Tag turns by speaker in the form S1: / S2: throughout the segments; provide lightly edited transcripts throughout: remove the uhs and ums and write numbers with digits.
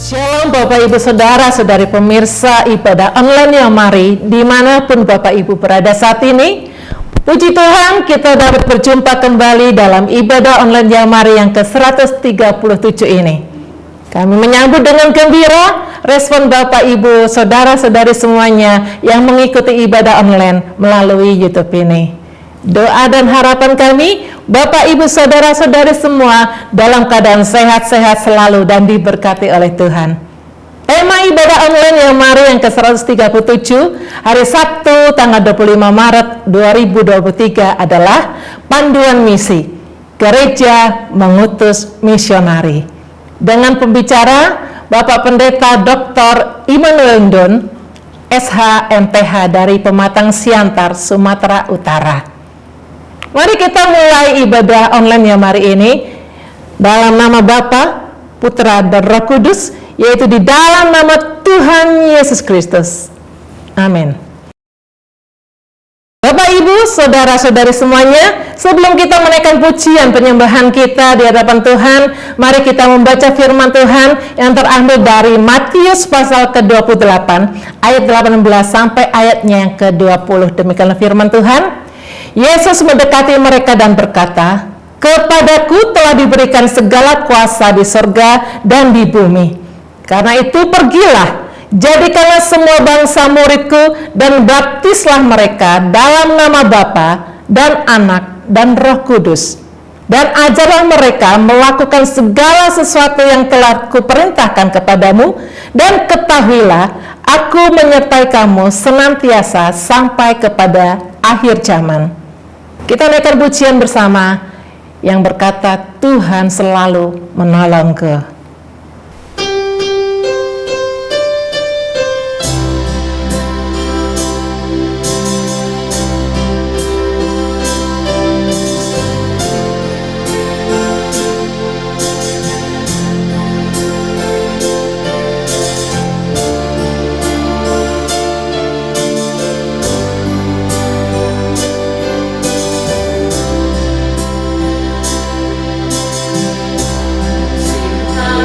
S1: Shalom Bapak Ibu Saudara-saudari pemirsa ibadah online yang mari dimanapun Bapak Ibu berada saat ini. Puji Tuhan kita dapat berjumpa kembali dalam ibadah online yang mari yang ke-137 ini. Kami menyambut dengan gembira respon Bapak Ibu Saudara-saudari semuanya yang mengikuti ibadah online melalui YouTube ini. Doa dan harapan kami, Bapak Ibu Saudara-saudari semua dalam keadaan sehat-sehat selalu dan diberkati oleh Tuhan. Tema ibadah online yang mari yang ke-137 hari Sabtu tanggal 25 Maret 2023 adalah panduan misi, gereja mengutus misionari. Dengan pembicara Bapak Pendeta Dr. Immanuel Ndon, SH MPH dari Pematang Siantar, Sumatera Utara. Mari kita mulai ibadah online yang hari ini dalam nama Bapa, Putra, dan Roh Kudus, yaitu di dalam nama Tuhan Yesus Kristus. Amin. Bapak, Ibu, Saudara-saudari semuanya, sebelum kita menaikkan pujian penyembahan kita di hadapan Tuhan, mari kita membaca firman Tuhan yang terambil dari Matius pasal ke-28, ayat 18 sampai ayatnya yang ke-20. Demikianlah firman Tuhan. Yesus mendekati mereka dan berkata, "Kepadaku telah diberikan segala kuasa di sorga dan di bumi. Karena itu pergilah, jadikanlah semua bangsa muridku dan baptislah mereka dalam nama Bapa dan Anak dan Roh Kudus. Dan ajarlah mereka melakukan segala sesuatu yang telah kuperintahkan kepadamu, dan ketahuilah, aku menyertai kamu senantiasa sampai kepada akhir zaman." Kita naikkan pujian bersama yang berkata, Tuhan selalu menolongku.
S2: Cinta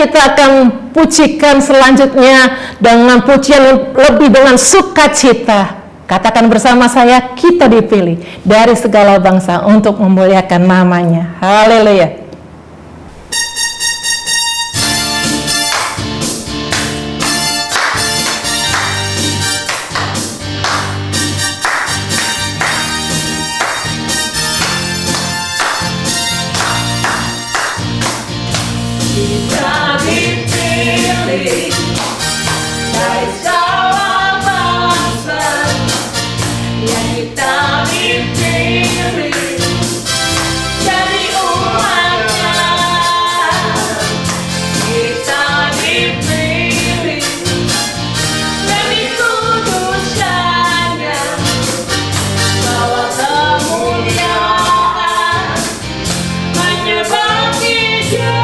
S1: kita akan pujikan selanjutnya dengan pujian yang lebih dengan sukacita. Katakan bersama saya, kita dipilih dari segala bangsa untuk memuliakan namanya. Haleluya.
S2: Kita dipilih dari segala bangsa, ya kita dipilih jadi umatnya. Kita dipilih demi kudusannya, bawa kemuliaan hanya bagi Dia.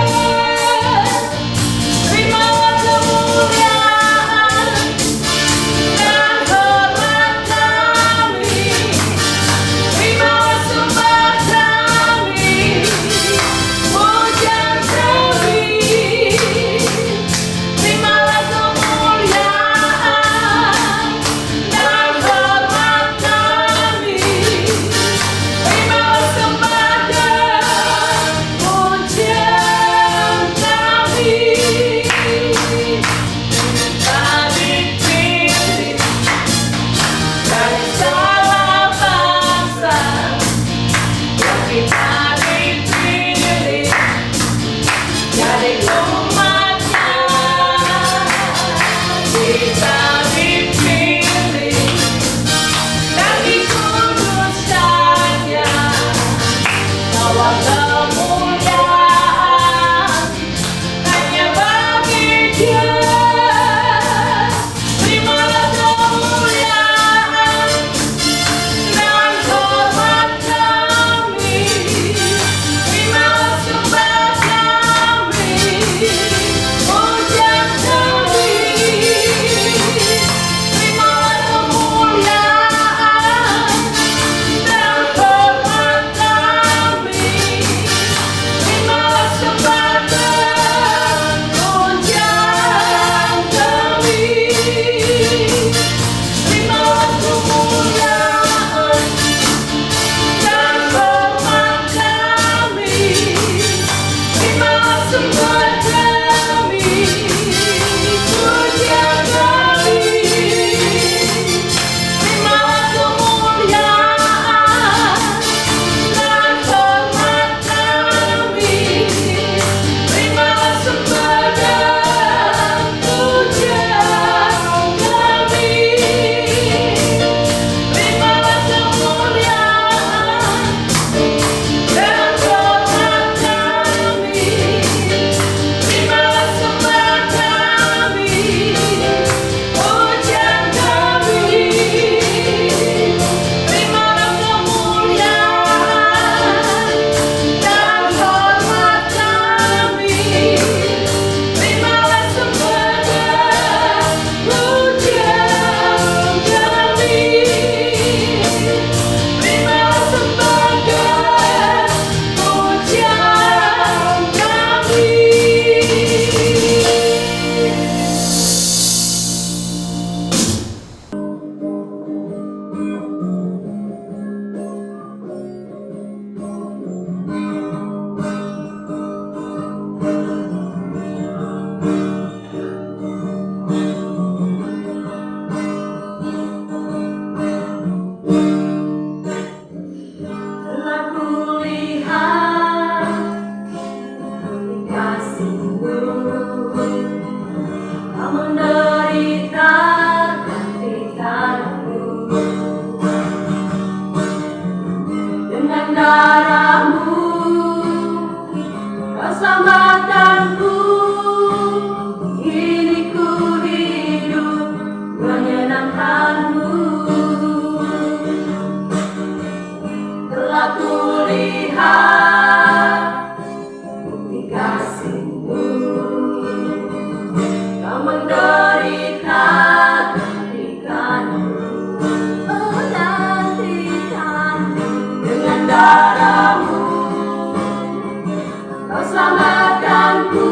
S3: Kau selamatkanku.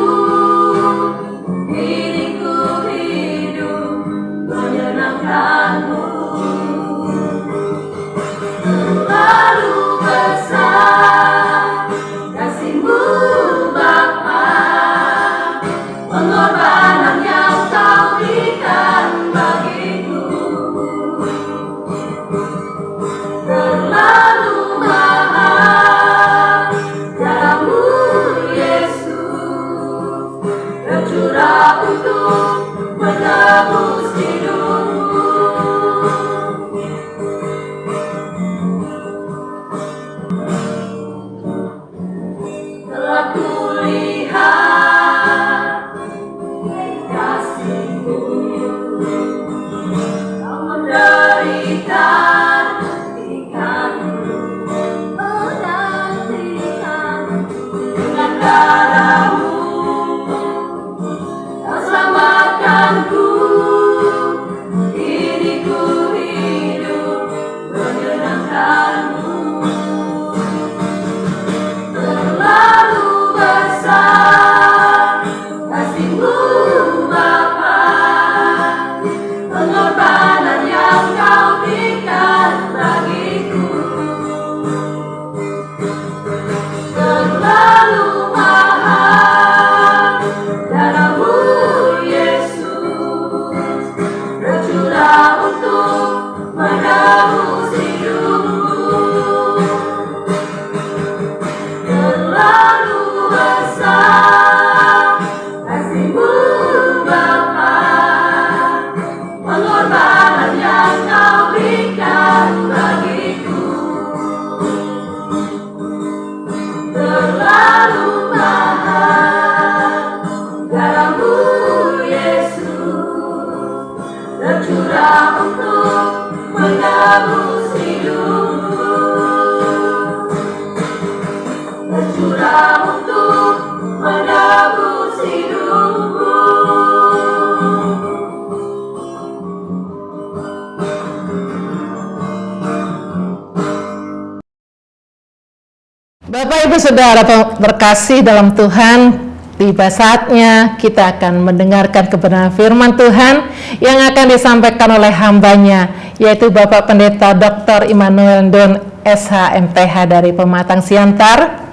S1: Bapak Ibu Saudara terkasih dalam Tuhan, tiba saatnya kita akan mendengarkan kebenaran firman Tuhan yang akan disampaikan oleh hambanya, yaitu Bapak Pendeta Dr. Immanuel Don SH MPH dari Pematang Siantar.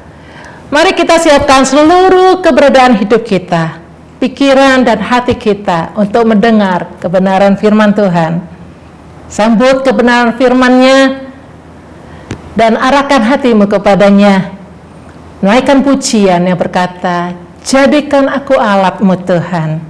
S1: Mari kita siapkan seluruh keberadaan hidup kita, pikiran dan hati kita untuk mendengar kebenaran firman Tuhan. Sambut kebenaran firman-Nya dan arahkan hatimu kepadanya. Naikkan pujian yang berkata, jadikan aku alatmu Tuhan.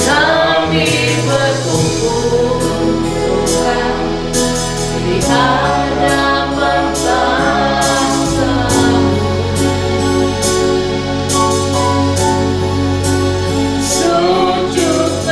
S2: Kami berkumpul Tuhan di hadapan tahta-Mu. Sujud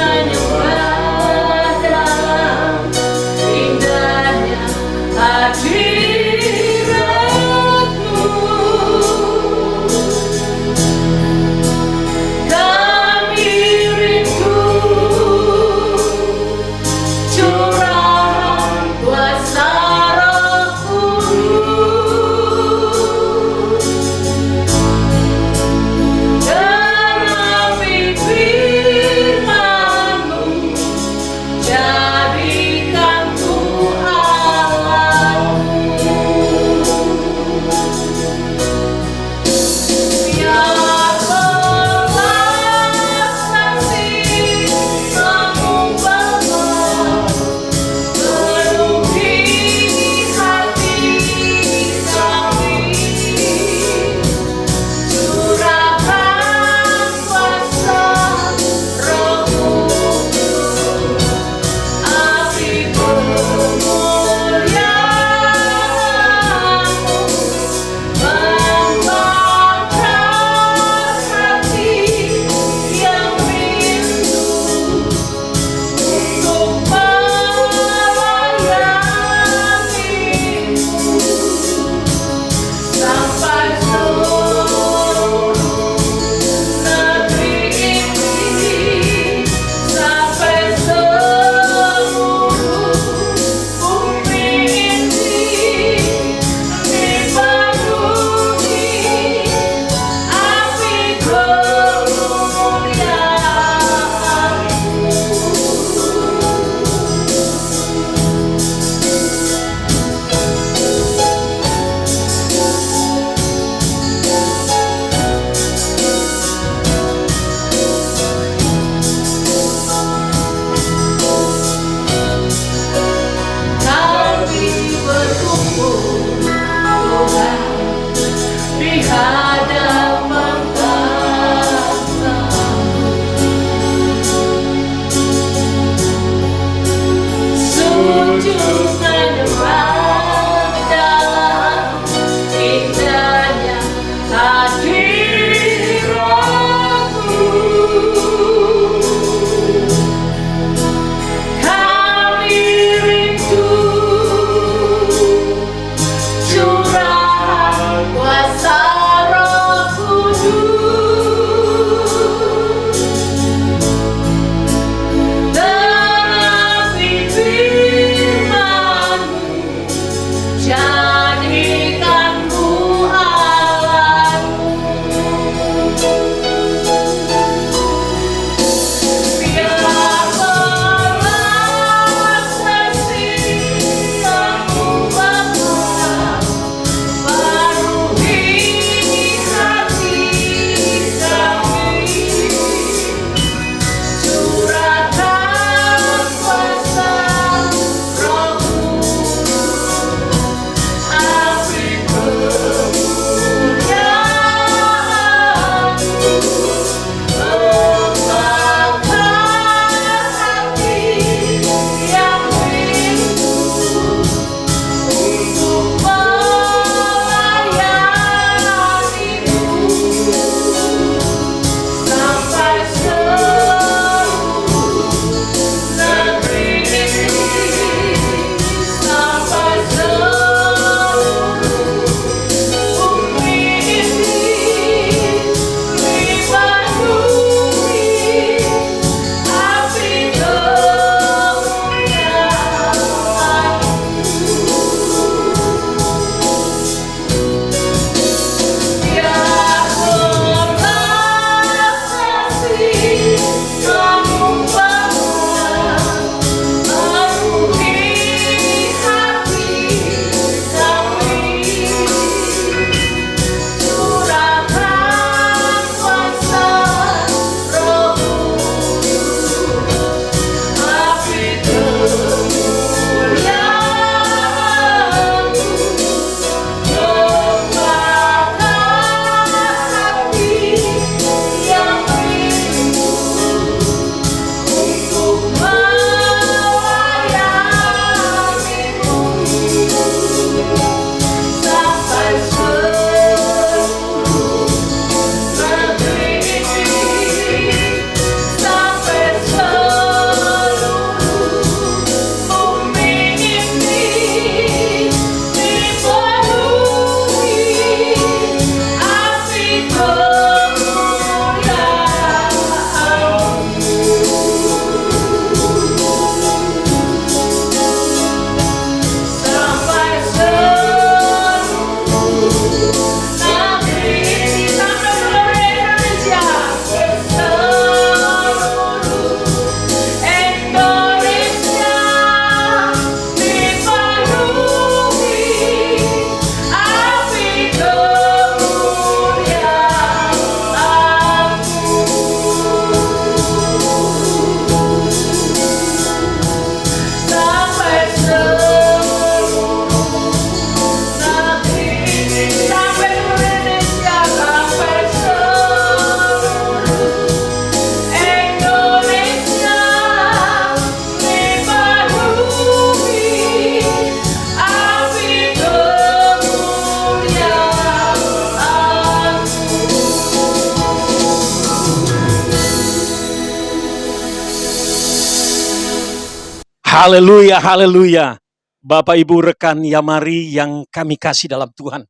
S3: Haleluya, haleluya. Bapak Ibu rekan Yamari yang kami kasih dalam Tuhan,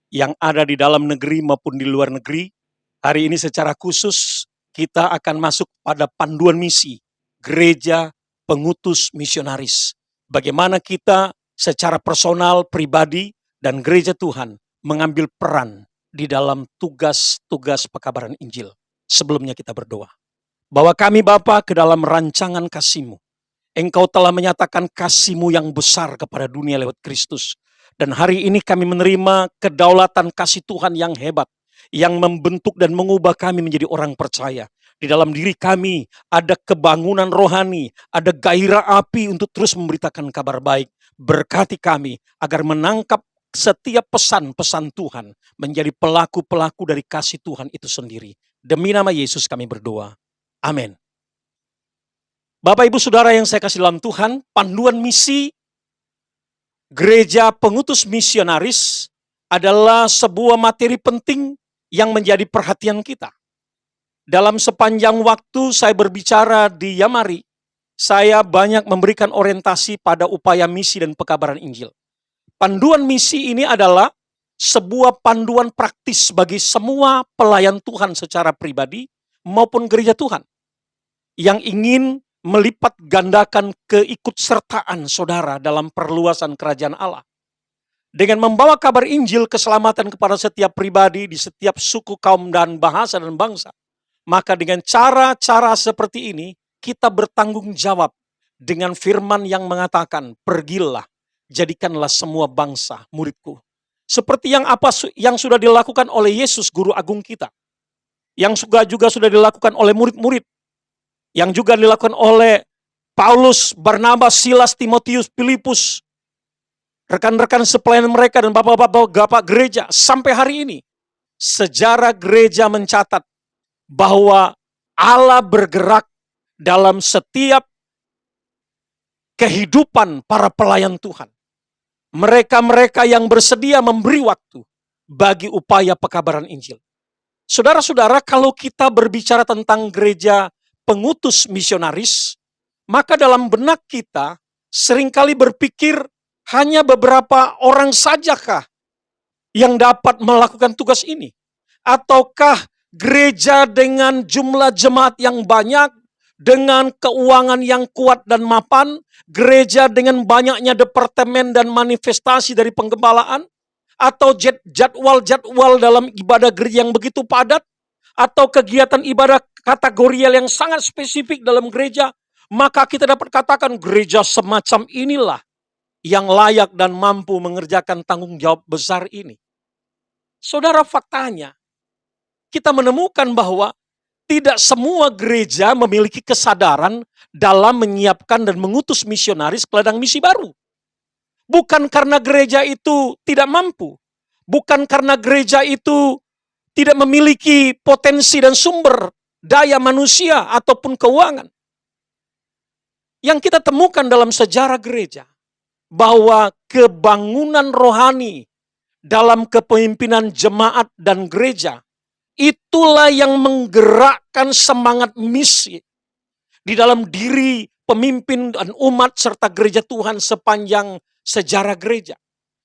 S3: yang ada di dalam negeri maupun di luar negeri, hari ini secara khusus kita akan masuk pada panduan misi Gereja Pengutus Misionaris. Bagaimana kita secara personal, pribadi, dan gereja Tuhan mengambil peran di dalam tugas-tugas pekabaran Injil. Sebelumnya kita berdoa. Bahwa kami Bapa ke dalam rancangan kasih-Mu, Engkau telah menyatakan kasih-Mu yang besar kepada dunia lewat Kristus. Dan hari ini kami menerima kedaulatan kasih Tuhan yang hebat, yang membentuk dan mengubah kami menjadi orang percaya. Di dalam diri kami ada kebangunan rohani, ada gairah api untuk terus memberitakan kabar baik. Berkati kami agar menangkap setiap pesan-pesan Tuhan, menjadi pelaku-pelaku dari kasih Tuhan itu sendiri. Demi nama Yesus kami berdoa. Amin. Bapak Ibu Saudara yang saya kasih dalam Tuhan, panduan misi Gereja Pengutus Misionaris adalah sebuah materi penting yang menjadi perhatian kita. Dalam sepanjang waktu saya berbicara di Yamari, saya banyak memberikan orientasi pada upaya misi dan pekabaran Injil. Panduan misi ini adalah sebuah panduan praktis bagi semua pelayan Tuhan secara pribadi maupun gereja Tuhan yang ingin melipat gandakan keikutsertaan saudara dalam perluasan kerajaan Allah. Dengan membawa kabar Injil keselamatan kepada setiap pribadi di setiap suku, kaum, dan bahasa dan bangsa. Maka dengan cara-cara seperti ini, kita bertanggung jawab dengan firman yang mengatakan, pergilah, jadikanlah semua bangsa muridku. Seperti yang sudah dilakukan oleh Yesus, Guru Agung kita. Yang juga sudah dilakukan oleh murid-murid. Yang juga dilakukan oleh Paulus, Barnabas, Silas, Timotius, Filipus, rekan-rekan sepelayan mereka dan bapak-bapak gereja. Sampai hari ini, sejarah gereja mencatat bahwa Allah bergerak dalam setiap kehidupan para pelayan Tuhan. Mereka-mereka yang bersedia memberi waktu bagi upaya pekabaran Injil. Saudara-saudara, kalau kita berbicara tentang gereja pengutus misionaris, maka dalam benak kita seringkali berpikir hanya beberapa orang sajakah yang dapat melakukan tugas ini? Ataukah gereja dengan jumlah jemaat yang banyak, dengan keuangan yang kuat dan mapan, gereja dengan banyaknya departemen dan manifestasi dari penggembalaan, atau jadwal-jadwal dalam ibadah gereja yang begitu padat, atau kegiatan ibadah kategorial yang sangat spesifik dalam gereja, maka kita dapat katakan gereja semacam inilah yang layak dan mampu mengerjakan tanggung jawab besar ini. Saudara, faktanya kita menemukan bahwa tidak semua gereja memiliki kesadaran dalam menyiapkan dan mengutus misionaris ke ladang misi baru. Bukan karena gereja itu tidak mampu, bukan karena gereja itu tidak memiliki potensi dan sumber daya manusia ataupun keuangan. Yang kita temukan dalam sejarah gereja, bahwa kebangunan rohani dalam kepemimpinan jemaat dan gereja, itulah yang menggerakkan semangat misi di dalam diri pemimpin dan umat serta gereja Tuhan sepanjang sejarah gereja.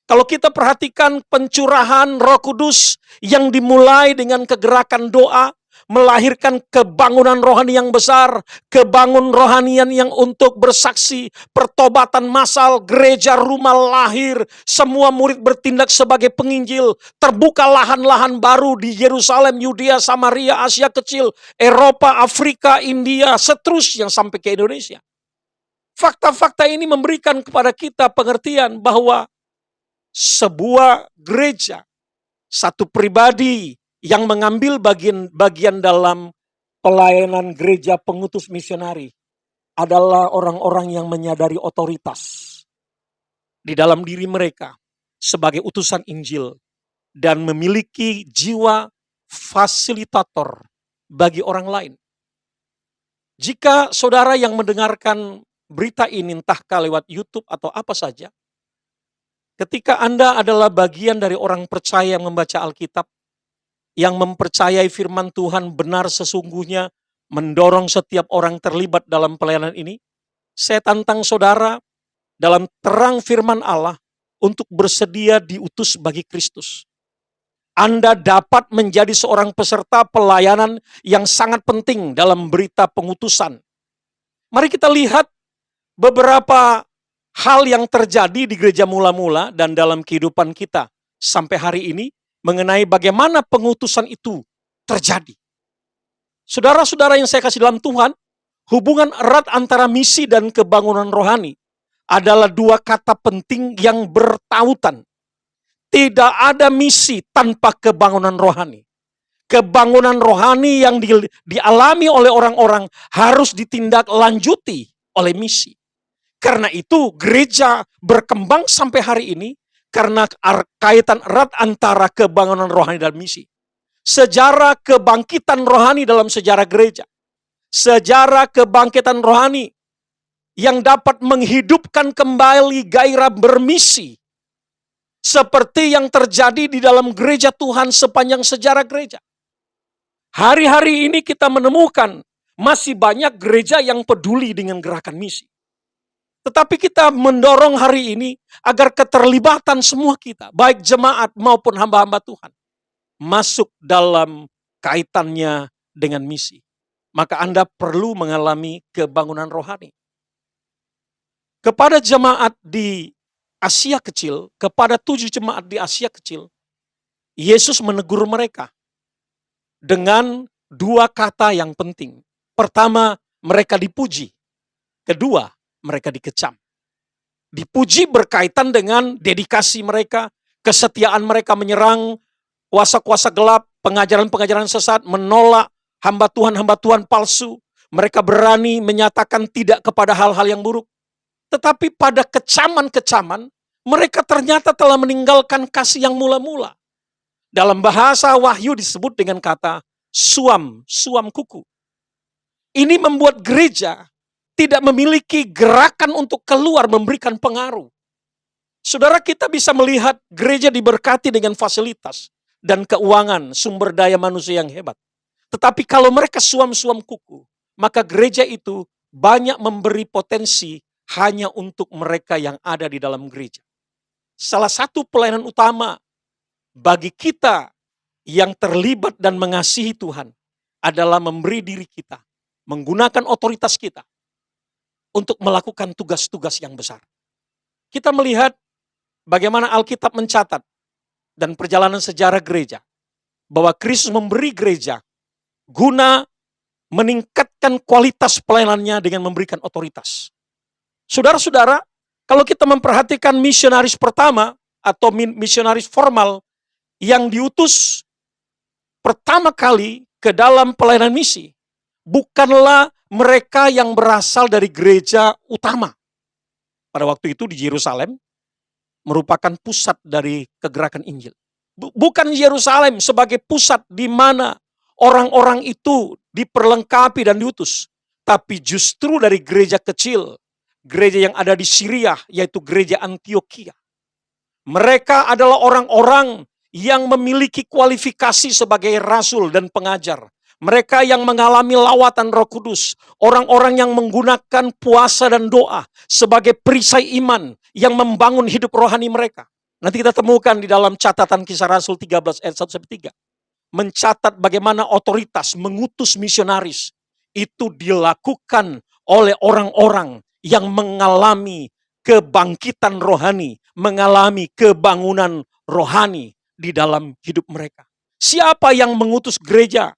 S3: Kalau kita perhatikan pencurahan Roh Kudus yang dimulai dengan kegerakan doa, melahirkan kebangunan rohani yang besar, kebangun rohanian yang untuk bersaksi, pertobatan massal, gereja rumah lahir, semua murid bertindak sebagai penginjil, terbuka lahan-lahan baru di Yerusalem, Yudea, Samaria, Asia Kecil, Eropa, Afrika, India, seterusnya sampai ke Indonesia. Fakta-fakta ini memberikan kepada kita pengertian bahwa sebuah gereja, satu pribadi yang mengambil bagian dalam pelayanan gereja pengutus misionari adalah orang-orang yang menyadari otoritas di dalam diri mereka sebagai utusan Injil dan memiliki jiwa fasilitator bagi orang lain. Jika saudara yang mendengarkan berita ini entahkah lewat YouTube atau apa saja, ketika Anda adalah bagian dari orang percaya yang membaca Alkitab, yang mempercayai firman Tuhan benar sesungguhnya, mendorong setiap orang terlibat dalam pelayanan ini, saya tantang saudara dalam terang firman Allah untuk bersedia diutus bagi Kristus. Anda dapat menjadi seorang peserta pelayanan yang sangat penting dalam berita pengutusan. Mari kita lihat beberapa hal yang terjadi di gereja mula-mula dan dalam kehidupan kita sampai hari ini mengenai bagaimana pengutusan itu terjadi. Saudara-saudara yang saya kasih dalam Tuhan, hubungan erat antara misi dan kebangunan rohani adalah dua kata penting yang bertautan. Tidak ada misi tanpa kebangunan rohani. Kebangunan rohani yang dialami oleh orang-orang harus ditindaklanjuti oleh misi. Karena itu gereja berkembang sampai hari ini karena kaitan erat antara kebangunan rohani dan misi. Sejarah kebangkitan rohani dalam sejarah gereja. Sejarah kebangkitan rohani yang dapat menghidupkan kembali gairah bermisi. Seperti yang terjadi di dalam gereja Tuhan sepanjang sejarah gereja. Hari-hari ini kita menemukan masih banyak gereja yang peduli dengan gerakan misi. Tetapi kita mendorong hari ini agar keterlibatan semua kita, baik jemaat maupun hamba-hamba Tuhan, masuk dalam kaitannya dengan misi. Maka Anda perlu mengalami kebangunan rohani. Kepada jemaat di Asia Kecil, kepada 7 jemaat di Asia Kecil, Yesus menegur mereka dengan 2 kata yang penting. Pertama, mereka dipuji. Kedua, mereka dikecam. Dipuji berkaitan dengan dedikasi mereka, kesetiaan mereka menyerang kuasa-kuasa gelap, pengajaran-pengajaran sesat, menolak hamba Tuhan palsu. Mereka berani menyatakan tidak kepada hal-hal yang buruk. Tetapi pada kecaman-kecaman, mereka ternyata telah meninggalkan kasih yang mula-mula. Dalam bahasa Wahyu disebut dengan kata suam kuku. Ini membuat gereja tidak memiliki gerakan untuk keluar memberikan pengaruh. Saudara, kita bisa melihat gereja diberkati dengan fasilitas dan keuangan, sumber daya manusia yang hebat. Tetapi kalau mereka suam kuku, maka gereja itu banyak memberi potensi hanya untuk mereka yang ada di dalam gereja. Salah satu pelayanan utama bagi kita yang terlibat dan mengasihi Tuhan adalah memberi diri kita, menggunakan otoritas kita untuk melakukan tugas-tugas yang besar. Kita melihat bagaimana Alkitab mencatat dan perjalanan sejarah gereja bahwa Kristus memberi gereja guna meningkatkan kualitas pelayanannya dengan memberikan otoritas. Saudara-saudara, kalau kita memperhatikan misionaris pertama atau misionaris formal yang diutus pertama kali ke dalam pelayanan misi, bukanlah mereka yang berasal dari gereja utama. Pada waktu itu di Yerusalem merupakan pusat dari kegerakan Injil. Bukan Yerusalem sebagai pusat di mana orang-orang itu diperlengkapi dan diutus, tapi justru dari gereja kecil, gereja yang ada di Syria, yaitu gereja Antioquia. Mereka adalah orang-orang yang memiliki kualifikasi sebagai rasul dan pengajar. Mereka yang mengalami lawatan Roh Kudus, orang-orang yang menggunakan puasa dan doa sebagai perisai iman yang membangun hidup rohani mereka. Nanti kita temukan di dalam catatan Kisah Rasul 13 ayat 1-3. Mencatat bagaimana otoritas mengutus misionaris itu dilakukan oleh orang-orang yang mengalami kebangkitan rohani, mengalami kebangunan rohani di dalam hidup mereka. Siapa yang mengutus gereja?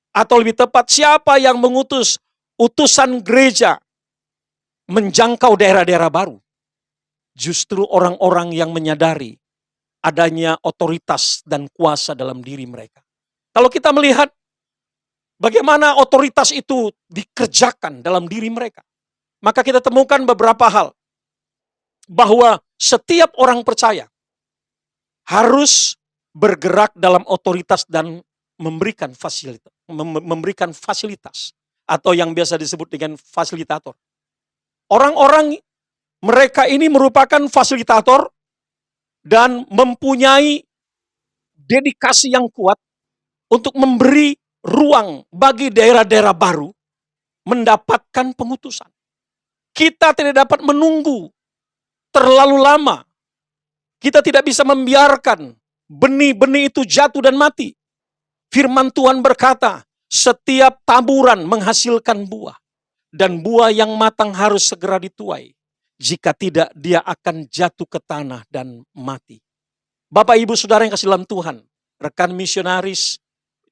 S3: Atau lebih tepat, siapa yang mengutus utusan gereja menjangkau daerah-daerah baru? Justru orang-orang yang menyadari adanya otoritas dan kuasa dalam diri mereka. Kalau kita melihat bagaimana otoritas itu dikerjakan dalam diri mereka, maka kita temukan beberapa hal. Bahwa setiap orang percaya harus bergerak dalam otoritas dan memberikan fasilitas atau yang biasa disebut dengan fasilitator. Orang-orang mereka ini merupakan fasilitator dan mempunyai dedikasi yang kuat untuk memberi ruang bagi daerah-daerah baru mendapatkan pengutusan. Kita tidak dapat menunggu terlalu lama. Kita tidak bisa membiarkan benih-benih itu jatuh dan mati. Firman Tuhan berkata, setiap taburan menghasilkan buah. Dan buah yang matang harus segera dituai. Jika tidak, dia akan jatuh ke tanah dan mati. Bapak, Ibu, Saudara yang kasih dalam Tuhan, rekan misionaris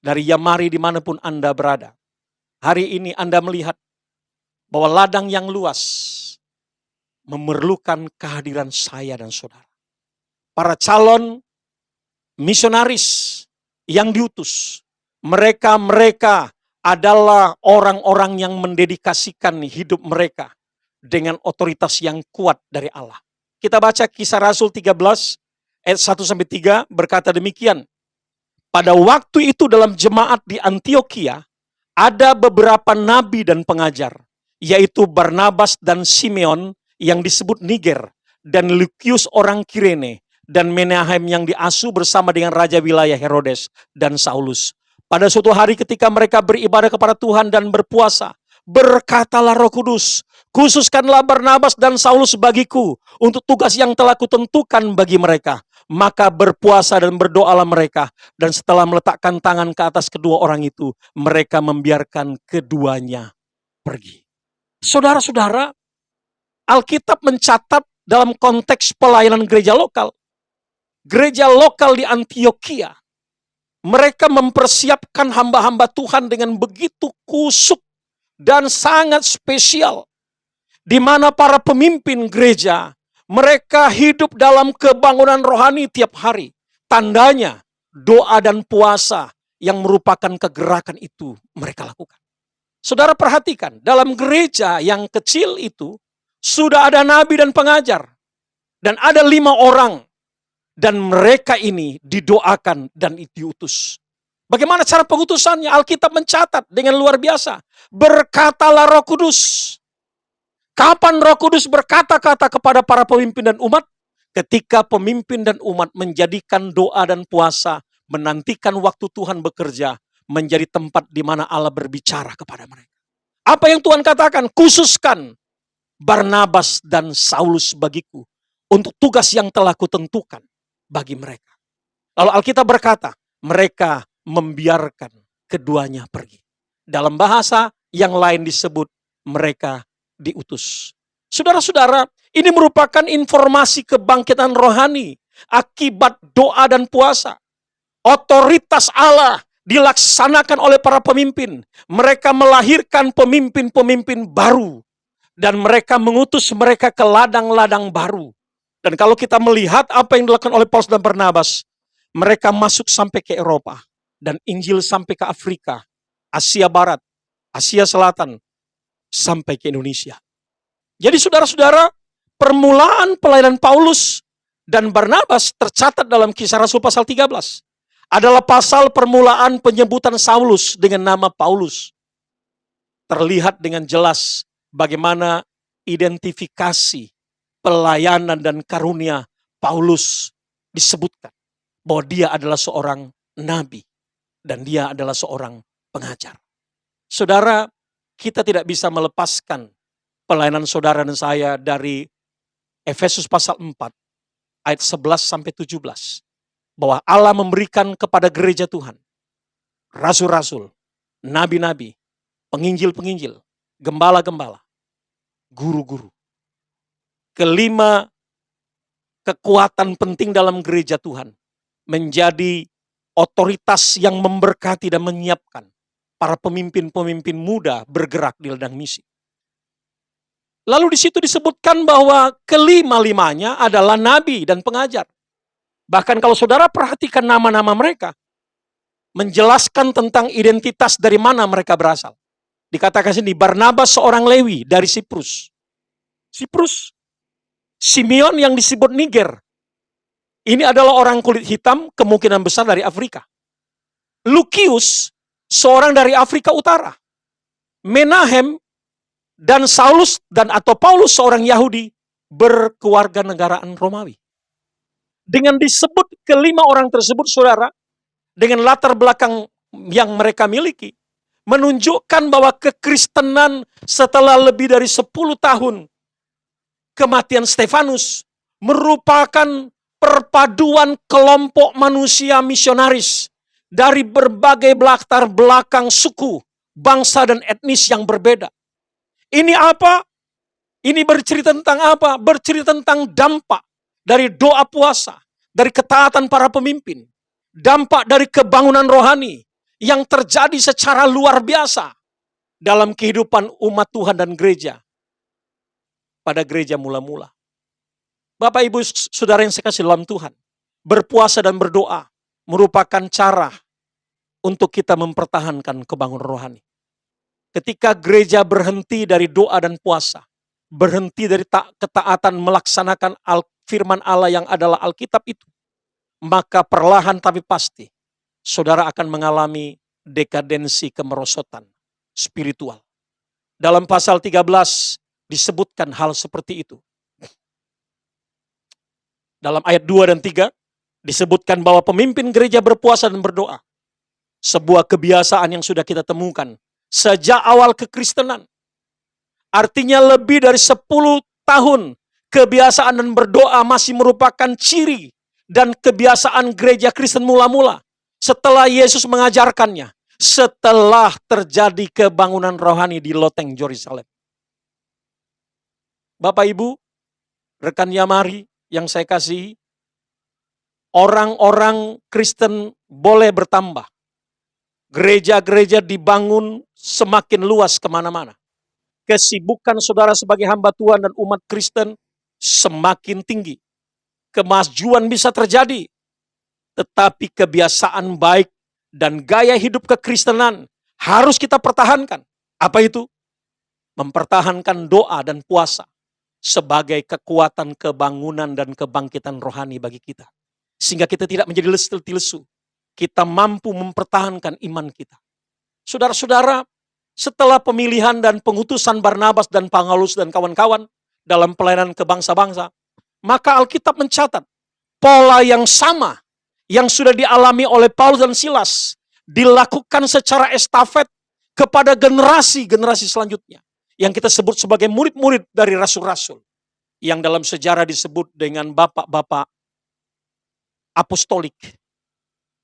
S3: dari Yamari dimanapun Anda berada. Hari ini Anda melihat bahwa ladang yang luas memerlukan kehadiran saya dan saudara. Para calon misionaris yang diutus, mereka adalah orang-orang yang mendedikasikan hidup mereka dengan otoritas yang kuat dari Allah. Kita baca Kisah Rasul 13 ayat 1-3 berkata demikian. Pada waktu itu dalam jemaat di Antioquia ada beberapa nabi dan pengajar, yaitu Barnabas dan Simeon yang disebut Niger, dan Lukius orang Kirene, dan Menahem yang diasuh bersama dengan raja wilayah Herodes dan Saulus. Pada suatu hari ketika mereka beribadah kepada Tuhan dan berpuasa, berkatalah Roh Kudus, khususkanlah Barnabas dan Saulus bagiku untuk tugas yang telah kutentukan bagi mereka. Maka berpuasa dan berdoalah mereka, dan setelah meletakkan tangan ke atas kedua orang itu, mereka membiarkan keduanya pergi. Saudara-saudara, Alkitab mencatat dalam konteks pelayanan gereja lokal di Antioquia, mereka mempersiapkan hamba-hamba Tuhan dengan begitu kusuk dan sangat spesial, di mana para pemimpin gereja, mereka hidup dalam kebangunan rohani tiap hari. Tandanya doa dan puasa yang merupakan kegerakan itu mereka lakukan. Saudara perhatikan, dalam gereja yang kecil itu sudah ada nabi dan pengajar, dan ada 5 orang. Dan mereka ini didoakan dan diutus. Bagaimana cara pengutusannya? Alkitab mencatat dengan luar biasa. Berkatalah Roh Kudus. Kapan Roh Kudus berkata-kata kepada para pemimpin dan umat? Ketika pemimpin dan umat menjadikan doa dan puasa, menantikan waktu Tuhan bekerja, menjadi tempat di mana Allah berbicara kepada mereka. Apa yang Tuhan katakan? Khususkan Barnabas dan Saulus bagiku untuk tugas yang telah kutentukan bagi mereka. Lalu Alkitab berkata, mereka membiarkan keduanya pergi. Dalam bahasa yang lain disebut mereka diutus. Saudara-saudara, ini merupakan informasi kebangkitan rohani akibat doa dan puasa. Otoritas Allah dilaksanakan oleh para pemimpin. Mereka melahirkan pemimpin-pemimpin baru. Dan mereka mengutus mereka ke ladang-ladang baru. Dan kalau kita melihat apa yang dilakukan oleh Paulus dan Barnabas, mereka masuk sampai ke Eropa. Dan Injil sampai ke Afrika, Asia Barat, Asia Selatan, sampai ke Indonesia. Jadi saudara-saudara, permulaan pelayanan Paulus dan Barnabas tercatat dalam Kisah Rasul pasal 13. Adalah pasal permulaan penyebutan Saulus dengan nama Paulus. Terlihat dengan jelas bagaimana identifikasi pelayanan dan karunia Paulus disebutkan. Bahwa dia adalah seorang nabi. Dan dia adalah seorang pengajar. Saudara, kita tidak bisa melepaskan pelayanan saudara dan saya dari Efesus pasal 4 ayat 11-17. Bahwa Allah memberikan kepada gereja Tuhan rasul-rasul, nabi-nabi, penginjil-penginjil, gembala-gembala, guru-guru. Kelima kekuatan penting dalam gereja Tuhan menjadi otoritas yang memberkati dan menyiapkan para pemimpin-pemimpin muda bergerak di ladang misi. Lalu di situ disebutkan bahwa kelima-limanya adalah nabi dan pengajar. Bahkan kalau saudara perhatikan nama-nama mereka, menjelaskan tentang identitas dari mana mereka berasal. Dikatakan sini, Barnabas seorang Lewi dari Siprus. Simeon yang disebut Niger. Ini adalah orang kulit hitam, kemungkinan besar dari Afrika. Lukius, seorang dari Afrika Utara. Menahem dan Saulus atau Paulus, seorang Yahudi, berkeluarga negaraan Romawi. Dengan disebut kelima orang tersebut, saudara, dengan latar belakang yang mereka miliki, menunjukkan bahwa kekristenan setelah lebih dari 10 tahun kematian Stefanus merupakan perpaduan kelompok manusia misionaris dari berbagai latar belakang suku, bangsa dan etnis yang berbeda. Ini apa? Ini bercerita tentang apa? Bercerita tentang dampak dari doa puasa, dari ketaatan para pemimpin, dampak dari kebangunan rohani yang terjadi secara luar biasa dalam kehidupan umat Tuhan dan gereja pada gereja mula-mula. Bapak, Ibu, Saudara yang saya kasih dalam Tuhan, berpuasa dan berdoa merupakan cara untuk kita mempertahankan kebangunan rohani. Ketika gereja berhenti dari doa dan puasa, berhenti dari ketaatan melaksanakan firman Allah yang adalah Alkitab itu, maka perlahan tapi pasti saudara akan mengalami dekadensi kemerosotan spiritual. Dalam pasal 13 disebutkan hal seperti itu. Dalam ayat 2 dan 3 disebutkan bahwa pemimpin gereja berpuasa dan berdoa. Sebuah kebiasaan yang sudah kita temukan sejak awal kekristenan. Artinya lebih dari 10 tahun kebiasaan dan berdoa masih merupakan ciri dan kebiasaan gereja Kristen mula-mula. Setelah Yesus mengajarkannya, setelah terjadi kebangunan rohani di loteng Yerusalem. Bapak, Ibu, rekan Yamari yang saya kasihi, orang-orang Kristen boleh bertambah. Gereja-gereja dibangun semakin luas kemana-mana. Kesibukan saudara sebagai hamba Tuhan dan umat Kristen semakin tinggi. Kemajuan bisa terjadi. Tetapi kebiasaan baik dan gaya hidup kekristenan harus kita pertahankan. Apa itu? Mempertahankan doa dan puasa sebagai kekuatan kebangunan dan kebangkitan rohani bagi kita. Sehingga kita tidak menjadi lesu. Kita mampu mempertahankan iman kita. Saudara-saudara, setelah pemilihan dan pengutusan Barnabas dan Paulus dan kawan-kawan dalam pelayanan ke bangsa-bangsa, maka Alkitab mencatat pola yang sama yang sudah dialami oleh Paulus dan Silas dilakukan secara estafet kepada generasi-generasi selanjutnya yang kita sebut sebagai murid-murid dari rasul-rasul yang dalam sejarah disebut dengan bapak-bapak apostolik.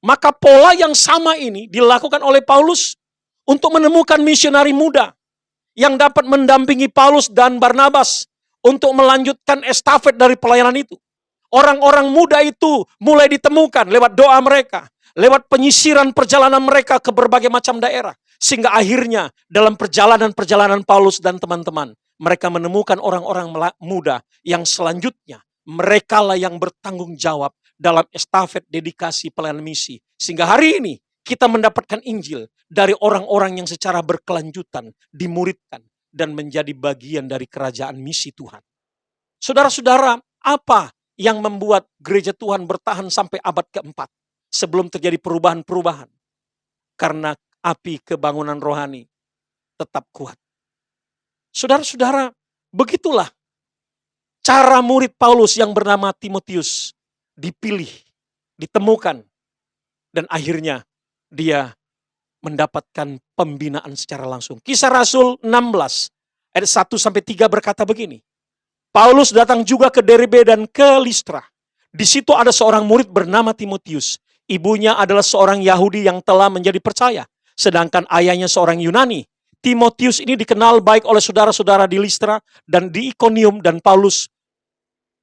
S3: Maka pola yang sama ini dilakukan oleh Paulus untuk menemukan misionari muda yang dapat mendampingi Paulus dan Barnabas untuk melanjutkan estafet dari pelayanan itu. Orang-orang muda itu mulai ditemukan lewat doa mereka, lewat penyisiran perjalanan mereka ke berbagai macam daerah. Sehingga akhirnya dalam perjalanan-perjalanan Paulus dan teman-teman, mereka menemukan orang-orang muda yang selanjutnya merekalah yang bertanggung jawab dalam estafet dedikasi pelayanan misi. Sehingga hari ini kita mendapatkan Injil dari orang-orang yang secara berkelanjutan dimuridkan dan menjadi bagian dari kerajaan misi Tuhan. Saudara-saudara, apa yang membuat gereja Tuhan bertahan sampai abad keempat sebelum terjadi perubahan-perubahan? Karena api kebangunan rohani tetap kuat. Saudara-saudara, begitulah cara murid Paulus yang bernama Timotius dipilih, ditemukan, dan akhirnya dia mendapatkan pembinaan secara langsung. Kisah Rasul 16 ayat 1-3 berkata begini. Paulus datang juga ke Derbe dan ke Listra. Di situ ada seorang murid bernama Timotius. Ibunya adalah seorang Yahudi yang telah menjadi percaya, sedangkan ayahnya seorang Yunani. Timotius ini dikenal baik oleh saudara-saudara di Listra dan di Ikonium, dan Paulus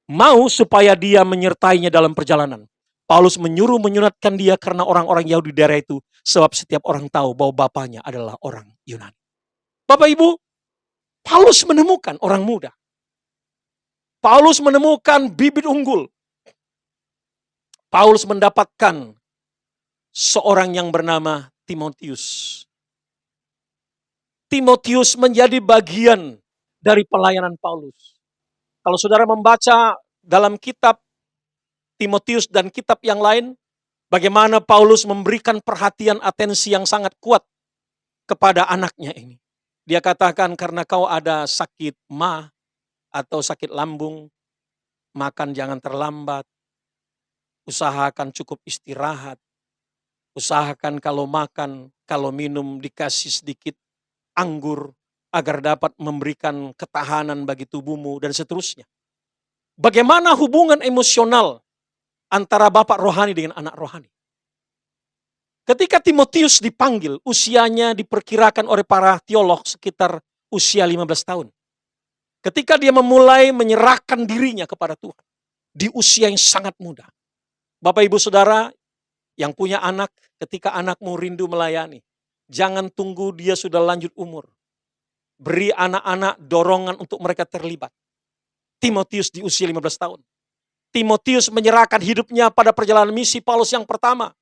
S3: mau supaya dia menyertainya dalam perjalanan. Paulus menyuruh menyunatkan dia karena orang-orang Yahudi daerah itu, sebab setiap orang tahu bahwa bapaknya adalah orang Yunani. Bapak Ibu, Paulus menemukan orang muda. Paulus menemukan bibit unggul. Paulus mendapatkan seorang yang bernama Timotius. Timotius menjadi bagian dari pelayanan Paulus. Kalau saudara membaca dalam kitab Timotius dan kitab yang lain, bagaimana Paulus memberikan perhatian atensi yang sangat kuat kepada anaknya ini. Dia katakan, karena kau ada sakit ma atau sakit lambung, makan jangan terlambat, usahakan cukup istirahat, Usahakan kalau makan, kalau minum dikasih sedikit anggur agar dapat memberikan ketahanan bagi tubuhmu dan seterusnya. Bagaimana hubungan emosional antara bapak rohani dengan anak rohani? Ketika Timotius dipanggil, usianya diperkirakan oleh para teolog sekitar usia 15 tahun. Ketika dia memulai menyerahkan dirinya kepada Tuhan di usia yang sangat muda. Bapak Ibu Saudara yang punya anak, ketika anakmu rindu melayani, jangan tunggu dia sudah lanjut umur. Beri anak-anak dorongan untuk mereka terlibat. Timotius di usia 15 tahun. Timotius menyerahkan hidupnya pada perjalanan misi Paulus yang pertama.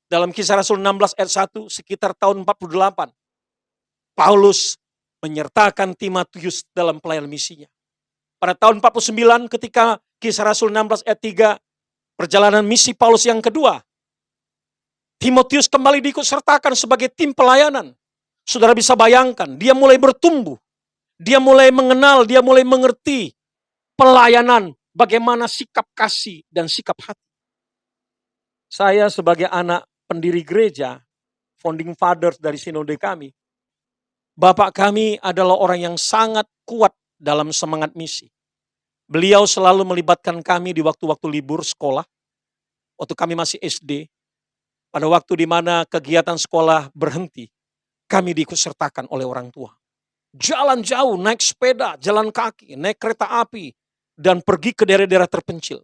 S3: Dalam Kisah Rasul 16 ayat 1 sekitar tahun 48. Paulus menyertakan Timotius dalam pelayanan misinya. Pada tahun 49 ketika Kisah Rasul 16 ayat 3 perjalanan misi Paulus yang kedua. Timotius kembali diikutsertakan sebagai tim pelayanan. Saudara bisa bayangkan, dia mulai bertumbuh. Dia mulai mengenal, dia mulai mengerti pelayanan, bagaimana sikap kasih dan sikap hati. Saya sebagai anak pendiri gereja, founding fathers dari sinode kami, bapak kami adalah orang yang sangat kuat dalam semangat misi. Beliau selalu melibatkan kami di waktu-waktu libur sekolah, waktu kami masih SD, pada waktu di mana kegiatan sekolah berhenti, kami diikutsertakan oleh orang tua. Jalan jauh, naik sepeda, jalan kaki, naik kereta api, dan pergi ke daerah-daerah terpencil.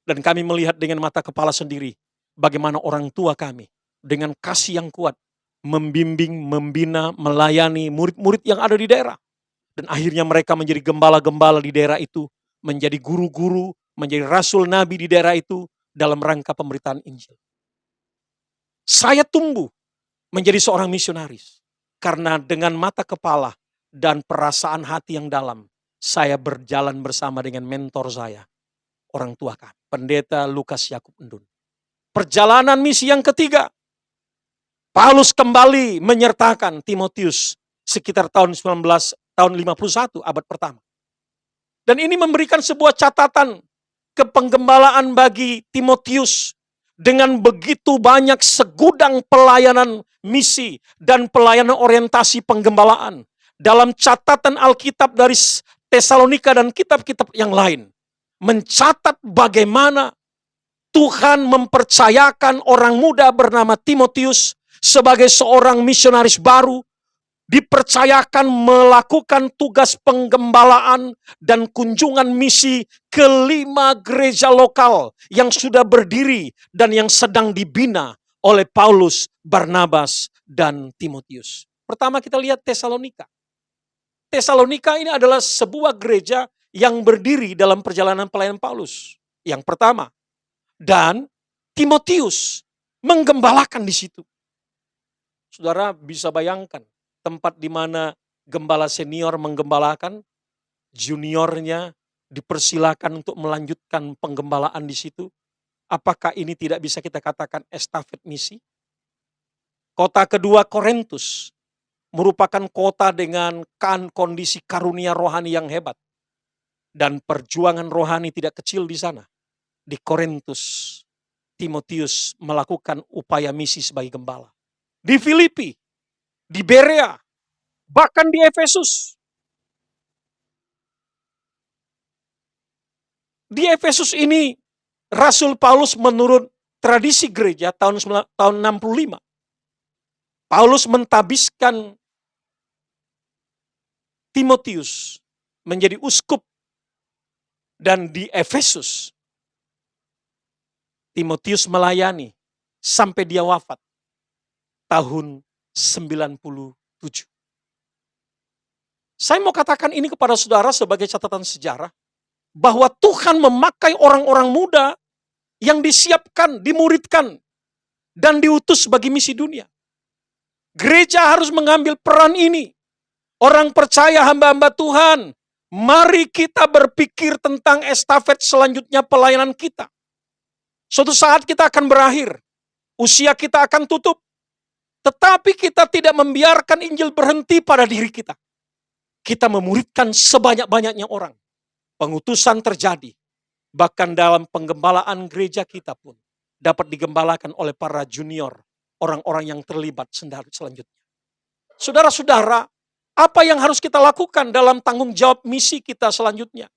S3: Dan kami melihat dengan mata kepala sendiri, bagaimana orang tua kami dengan kasih yang kuat membimbing, membina, melayani murid-murid yang ada di daerah. Dan akhirnya mereka menjadi gembala-gembala di daerah itu, menjadi guru-guru, menjadi rasul nabi di daerah itu dalam rangka pemberitaan Injil. Saya tumbuh menjadi seorang misionaris karena dengan mata kepala dan perasaan hati yang dalam, saya berjalan bersama dengan mentor saya, orang tua kami, Pendeta Lukas Yakub Endun. Perjalanan misi yang ketiga, Paulus kembali menyertakan Timotius sekitar tahun 51 abad pertama. Dan ini memberikan sebuah catatan kepenggembalaan bagi Timotius dengan begitu banyak segudang pelayanan misi dan pelayanan orientasi penggembalaan dalam catatan Alkitab dari Tesalonika dan kitab-kitab yang lain. Mencatat bagaimana Tuhan mempercayakan orang muda bernama Timotius sebagai seorang misionaris baru, dipercayakan melakukan tugas penggembalaan dan kunjungan misi ke 5 gereja lokal yang sudah berdiri dan yang sedang dibina oleh Paulus, Barnabas, dan Timotius. Pertama kita lihat Tesalonika. Tesalonika ini adalah sebuah gereja yang berdiri dalam perjalanan pelayanan Paulus. Yang pertama. Dan Timotius menggembalakan di situ. Saudara bisa bayangkan tempat di mana gembala senior menggembalakan, juniornya dipersilakan untuk melanjutkan penggembalaan di situ. Apakah ini tidak bisa kita katakan estafet misi? Kota kedua Korintus merupakan kota dengan kondisi karunia rohani yang hebat. Dan perjuangan rohani tidak kecil di sana. Di Korintus, Timotius melakukan upaya misi sebagai gembala. Di Filipi, di Berea, bahkan di Efesus. Di Efesus ini, Rasul Paulus menurut tradisi gereja tahun 65, Paulus mentabiskan Timotius menjadi uskup. Dan di Efesus, Timotius melayani sampai dia wafat tahun 97. Saya mau katakan ini kepada saudara sebagai catatan sejarah, bahwa Tuhan memakai orang-orang muda yang disiapkan, dimuridkan, dan diutus bagi misi dunia. Gereja harus mengambil peran ini. Orang percaya, hamba-hamba Tuhan, mari kita berpikir tentang estafet selanjutnya pelayanan kita. Suatu saat kita akan berakhir, usia kita akan tutup, tetapi kita tidak membiarkan Injil berhenti pada diri kita. Kita memuridkan sebanyak-banyaknya orang. Pengutusan terjadi, bahkan dalam penggembalaan gereja kita pun. dapat digembalakan oleh para junior, orang-orang yang terlibat selanjutnya. Saudara-saudara, apa yang harus kita lakukan dalam tanggung jawab misi kita selanjutnya?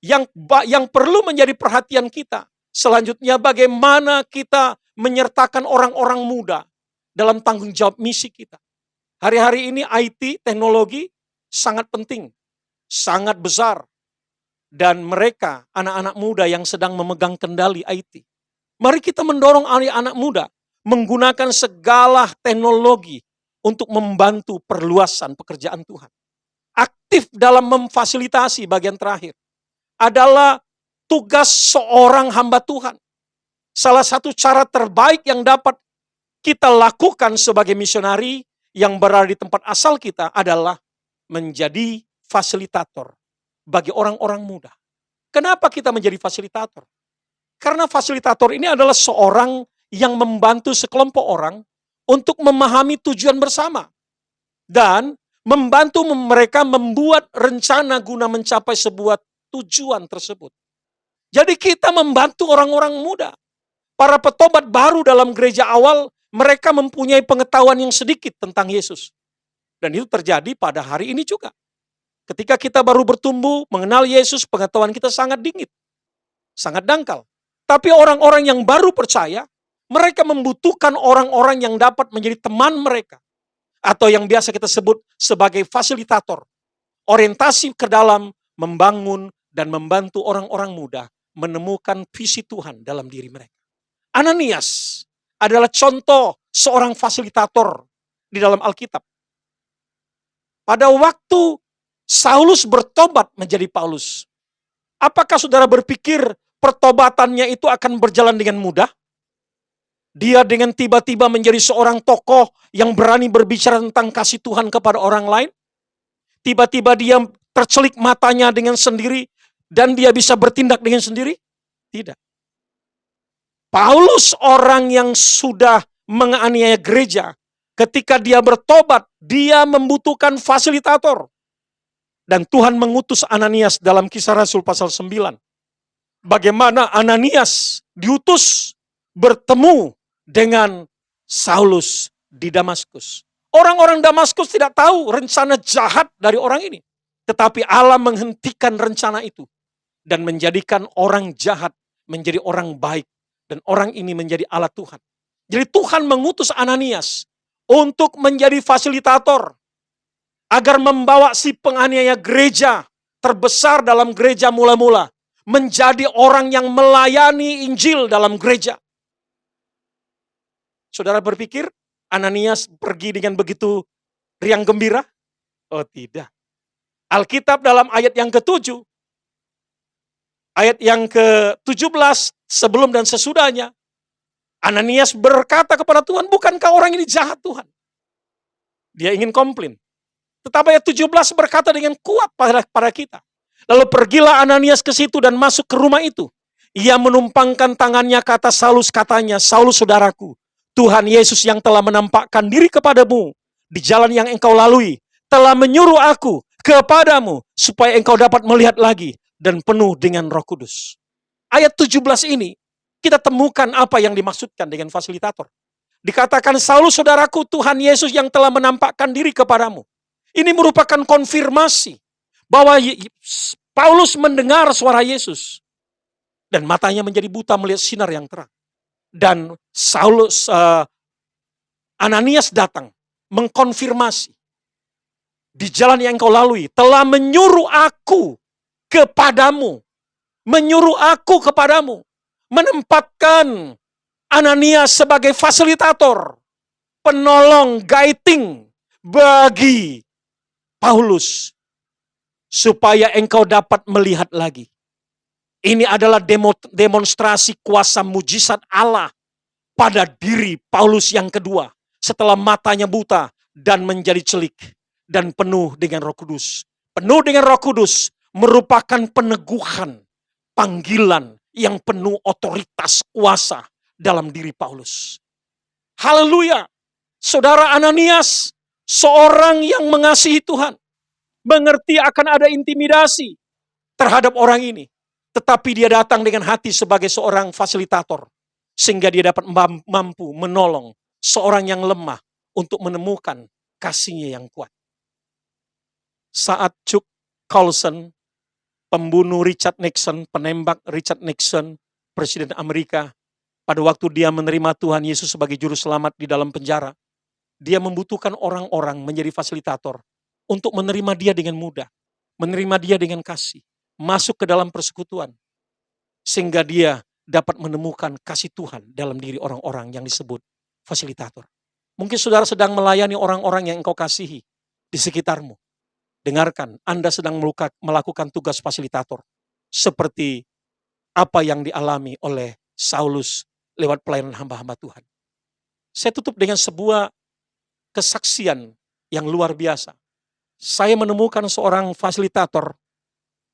S3: Yang perlu menjadi perhatian kita selanjutnya, bagaimana kita menyertakan orang-orang muda dalam tanggung jawab misi kita. Hari-hari ini IT, teknologi sangat penting, sangat besar. Dan mereka, anak-anak muda yang sedang memegang kendali IT. Mari kita mendorong anak-anak muda menggunakan segala teknologi untuk membantu perluasan pekerjaan Tuhan. Aktif dalam memfasilitasi bagian terakhir adalah tugas seorang hamba Tuhan. Salah satu cara terbaik yang dapat kita lakukan sebagai misionari yang berada di tempat asal kita adalah menjadi fasilitator bagi orang-orang muda. Kenapa kita menjadi fasilitator? Karena fasilitator ini adalah seorang yang membantu sekelompok orang untuk memahami tujuan bersama. Dan membantu mereka membuat rencana guna mencapai sebuah tujuan tersebut. Jadi kita membantu orang-orang muda. Para petobat baru dalam gereja awal, mereka mempunyai pengetahuan yang sedikit tentang Yesus. Dan itu terjadi pada hari ini juga. Ketika kita baru bertumbuh, mengenal Yesus, pengetahuan kita sangat dingin. Sangat dangkal. Tapi orang-orang yang baru percaya, mereka membutuhkan orang-orang yang dapat menjadi teman mereka. Atau yang biasa kita sebut sebagai fasilitator. Orientasi ke dalam membangun dan membantu orang-orang muda menemukan visi Tuhan dalam diri mereka. Ananias adalah contoh seorang fasilitator di dalam Alkitab. Pada waktu Saulus bertobat menjadi Paulus, apakah saudara berpikir pertobatannya itu akan berjalan dengan mudah? Dia dengan tiba-tiba menjadi seorang tokoh yang berani berbicara tentang kasih Tuhan kepada orang lain? Tiba-tiba dia tercelik matanya dengan sendiri dan dia bisa bertindak dengan sendiri? Tidak. Paulus, orang yang sudah menganiaya gereja, ketika dia bertobat, dia membutuhkan fasilitator. Dan Tuhan mengutus Ananias dalam Kisah Rasul pasal 9. Bagaimana Ananias diutus bertemu dengan Saulus di Damaskus. Orang-orang Damaskus tidak tahu rencana jahat dari orang ini. Tetapi Allah menghentikan rencana itu. Dan menjadikan orang jahat menjadi orang baik. Dan orang ini menjadi alat Tuhan. Jadi Tuhan mengutus Ananias untuk menjadi fasilitator. Agar membawa si penganiaya gereja terbesar dalam gereja mula-mula. Menjadi orang yang melayani Injil dalam gereja. Saudara berpikir Ananias pergi dengan begitu riang gembira? Oh tidak. Alkitab dalam ayat yang ke-7. Ayat yang ke-17 sebelum dan sesudahnya. Ananias berkata kepada Tuhan, bukankah orang ini jahat Tuhan? Dia ingin komplain. Tetapi ayat 17 berkata dengan kuat pada kita. Lalu pergilah Ananias ke situ dan masuk ke rumah itu. Ia menumpangkan tangannya ke atas Saulus, katanya, Saulus saudaraku, Tuhan Yesus yang telah menampakkan diri kepadamu di jalan yang engkau lalui, telah menyuruh aku kepadamu supaya engkau dapat melihat lagi dan penuh dengan Roh Kudus. Ayat 17 ini kita temukan apa yang dimaksudkan dengan fasilitator. Dikatakan Saulus saudaraku, Tuhan Yesus yang telah menampakkan diri kepadamu. Ini merupakan konfirmasi bahwa Paulus mendengar suara Yesus dan matanya menjadi buta melihat sinar yang terang. Dan Ananias datang mengkonfirmasi di jalan yang engkau lalui telah menyuruh aku kepadamu, menempatkan Ananias sebagai fasilitator, penolong, guiding bagi Paulus supaya engkau dapat melihat lagi. Ini adalah demonstrasi kuasa mujizat Allah pada diri Paulus yang kedua. Setelah matanya buta dan menjadi celik dan penuh dengan Roh Kudus. Penuh dengan Roh Kudus merupakan peneguhan panggilan yang penuh otoritas kuasa dalam diri Paulus. Haleluya. Saudara Ananias, seorang yang mengasihi Tuhan, mengerti akan ada intimidasi terhadap orang ini. Tetapi dia datang dengan hati sebagai seorang fasilitator. sehingga dia dapat mampu menolong seorang yang lemah untuk menemukan kasihnya yang kuat. Saat Chuck Colson, pembunuh Richard Nixon, penembak Richard Nixon, Presiden Amerika, pada waktu dia menerima Tuhan Yesus sebagai juru selamat di dalam penjara, dia membutuhkan orang-orang menjadi fasilitator untuk menerima dia dengan mudah, menerima dia dengan kasih, masuk ke dalam persekutuan, sehingga dia dapat menemukan kasih Tuhan dalam diri orang-orang yang disebut fasilitator. Mungkin saudara sedang melayani orang-orang yang engkau kasihi di sekitarmu. Dengarkan, Anda sedang melakukan tugas fasilitator, seperti apa yang dialami oleh Saulus lewat pelayanan hamba-hamba Tuhan. Saya tutup dengan sebuah kesaksian yang luar biasa. Saya menemukan seorang fasilitator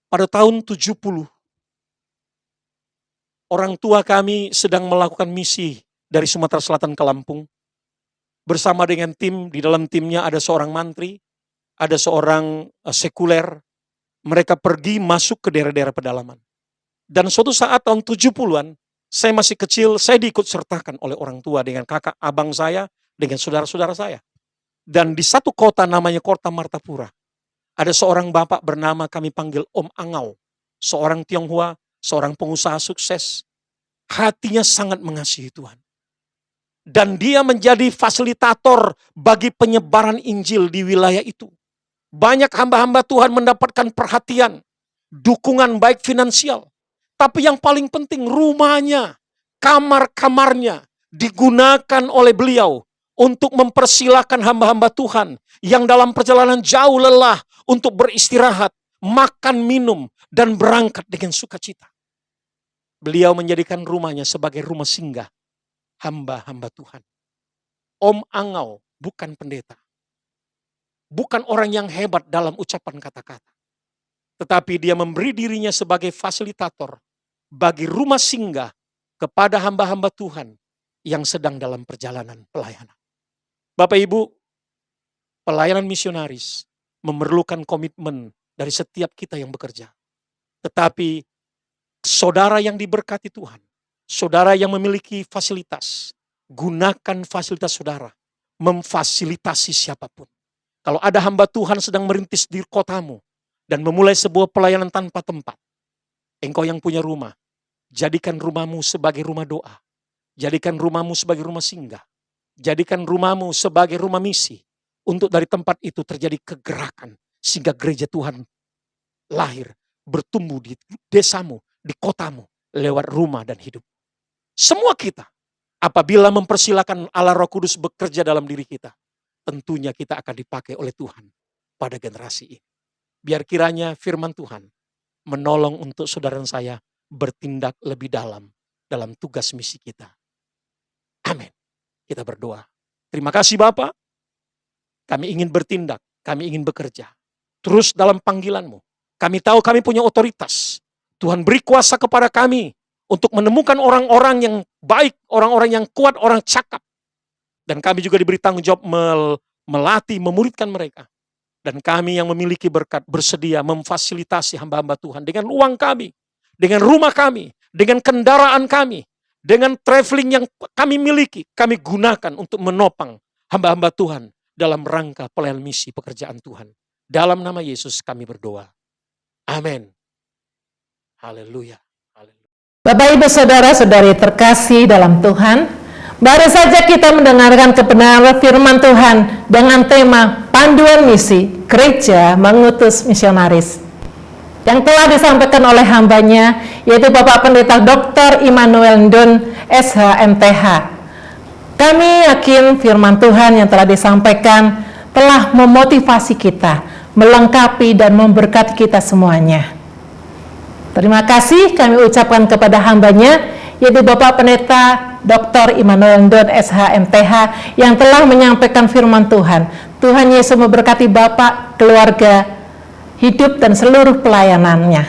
S3: pada tahun 70. Orang tua kami sedang melakukan misi dari Sumatera Selatan ke Lampung. Bersama dengan tim, di dalam timnya ada seorang mantri, ada seorang sekuler. Mereka pergi masuk ke daerah-daerah pedalaman. Dan suatu saat tahun 70-an, saya masih kecil, saya diikut sertakan oleh orang tua dengan kakak abang saya, dengan saudara-saudara saya. Dan di satu kota namanya Kota Martapura, ada seorang bapak bernama kami panggil Om Angau, seorang Tionghoa, seorang pengusaha sukses. Hatinya sangat mengasihi Tuhan. Dan dia menjadi fasilitator bagi penyebaran Injil di wilayah itu. Banyak hamba-hamba Tuhan mendapatkan perhatian, dukungan baik finansial. Tapi yang paling penting rumahnya, kamar-kamarnya digunakan oleh beliau untuk mempersilahkan hamba-hamba Tuhan yang dalam perjalanan jauh lelah untuk beristirahat, makan, minum, dan berangkat dengan sukacita. Beliau menjadikan rumahnya sebagai rumah singgah hamba-hamba Tuhan. Om Angau bukan pendeta. Bukan orang yang hebat dalam ucapan kata-kata. Tetapi dia memberi dirinya sebagai fasilitator bagi rumah singgah kepada hamba-hamba Tuhan yang sedang dalam perjalanan pelayanan. Bapak Ibu, pelayanan misionaris memerlukan komitmen dari setiap kita yang bekerja. Tetapi saudara yang diberkati Tuhan, saudara yang memiliki fasilitas, gunakan fasilitas saudara, memfasilitasi siapapun. Kalau ada hamba Tuhan sedang merintis di kotamu, dan memulai sebuah pelayanan tanpa tempat, engkau yang punya rumah, jadikan rumahmu sebagai rumah doa, jadikan rumahmu sebagai rumah singgah, jadikan rumahmu sebagai rumah misi, untuk dari tempat itu terjadi kegerakan, sehingga gereja Tuhan lahir, bertumbuh di desamu, di kotamu, lewat rumah dan hidup. Semua kita, apabila mempersilakan Allah Roh Kudus bekerja dalam diri kita, tentunya kita akan dipakai oleh Tuhan pada generasi ini. Biar kiranya firman Tuhan menolong untuk saudara dan saya bertindak lebih dalam tugas misi kita. Amin. Kita berdoa. Terima kasih Bapa. Kami ingin bertindak, kami ingin bekerja. Terus dalam panggilan-Mu. Kami tahu kami punya otoritas. Tuhan beri kuasa kepada kami untuk menemukan orang-orang yang baik, orang-orang yang kuat, orang cakap. Dan kami juga diberi tanggung jawab melatih, memuridkan mereka. Dan kami yang memiliki berkat bersedia memfasilitasi hamba-hamba Tuhan dengan uang kami, dengan rumah kami, dengan kendaraan kami, dengan traveling yang kami miliki, kami gunakan untuk menopang hamba-hamba Tuhan dalam rangka pelayanan misi pekerjaan Tuhan. Dalam nama Yesus kami berdoa. Amin. Haleluya.
S1: Bapak Ibu Saudara-saudari terkasih dalam Tuhan, baru saja kita mendengarkan kebenaran firman Tuhan dengan tema panduan misi gereja mengutus misionaris yang telah disampaikan oleh hambanya, yaitu Bapak Pendeta Dr. Immanuel Ndun SH-MTH. Kami yakin firman Tuhan yang telah disampaikan telah memotivasi kita, melengkapi dan memberkati kita semuanya. Terima kasih kami ucapkan kepada hambanya, yaitu Bapak Pendeta Dr. Immanuel Ndun SH-MTH yang telah menyampaikan firman Tuhan. Tuhan Yesus memberkati Bapak, keluarga, hidup dan seluruh pelayanannya.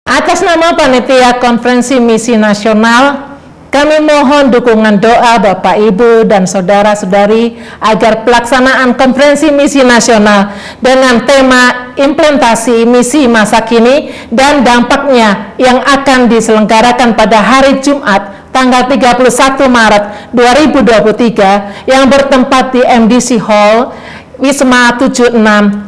S1: Atas nama Panitia Konferensi Misi Nasional, kami mohon dukungan doa Bapak, Ibu, dan Saudara-saudari agar pelaksanaan Konferensi Misi Nasional dengan tema implementasi misi masa kini dan dampaknya yang akan diselenggarakan pada hari Jumat tanggal 31 Maret 2023 yang bertempat di MDC Hall, Wisma 76,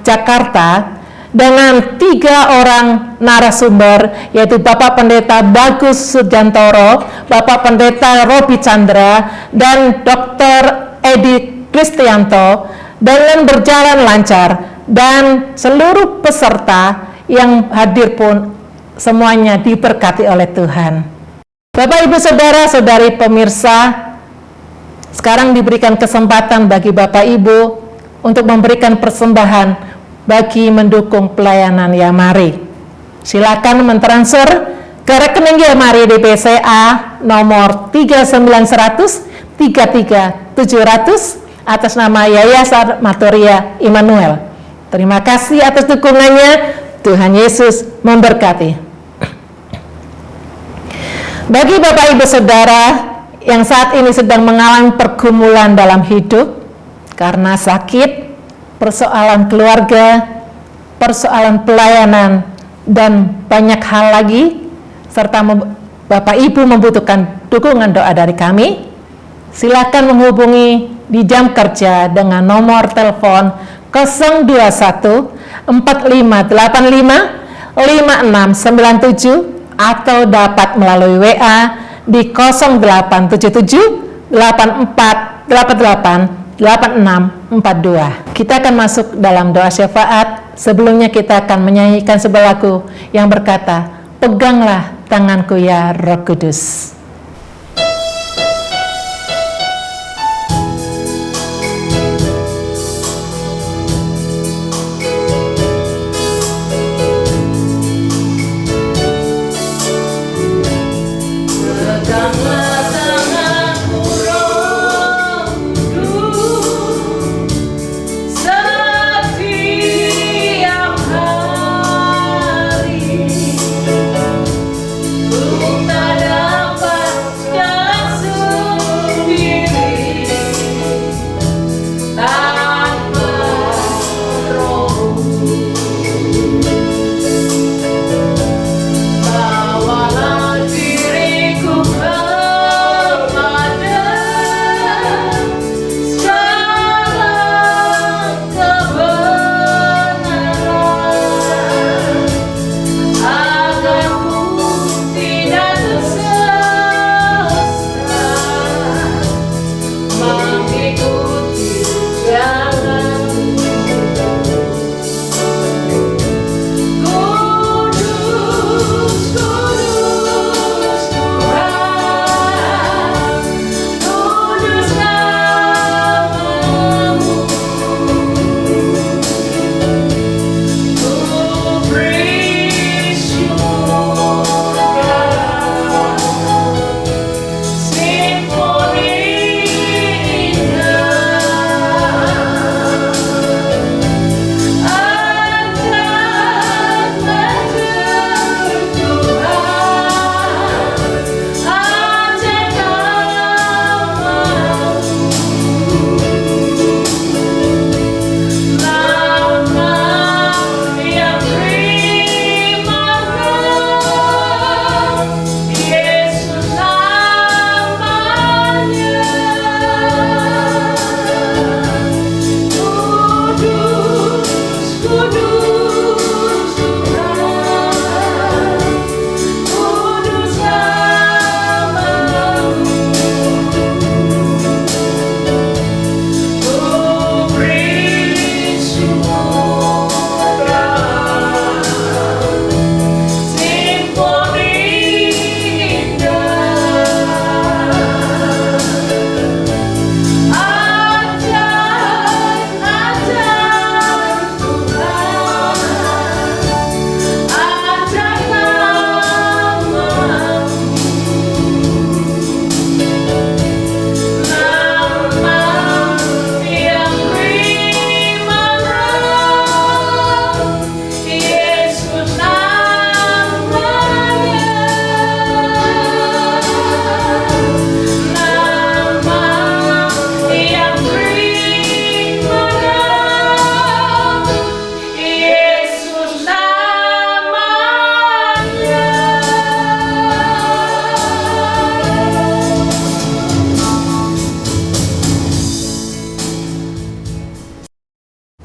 S1: Jakarta, dengan 3 orang narasumber, yaitu Bapak Pendeta Bagus Sugiantoro, Bapak Pendeta Robi Chandra, dan Dr. Edi Kristianto, dengan berjalan lancar, dan seluruh peserta yang hadir pun semuanya diberkati oleh Tuhan. Bapak, Ibu, Saudara, Saudari pemirsa, sekarang diberikan kesempatan bagi Bapak Ibu untuk memberikan persembahan bagi mendukung pelayanan Yamari. Silakan mentransfer ke rekening Yamari di BCA nomor 39100 33700 atas nama Yayasan Matoria Immanuel. Terima kasih atas dukungannya. Tuhan Yesus memberkati. Bagi Bapak Ibu Saudara yang saat ini sedang mengalami pergumulan dalam hidup karena sakit, persoalan keluarga, persoalan pelayanan, dan banyak hal lagi, serta Bapak Ibu membutuhkan dukungan doa dari kami, silakan menghubungi di jam kerja dengan nomor telepon 021 4585 5697 atau dapat melalui WA di 0877 8488 8642. Kita akan masuk dalam doa syafaat. Sebelumnya kita akan menyanyikan sebuah lagu yang berkata, "Peganglah tanganku ya Roh Kudus."
S2: Tak dapat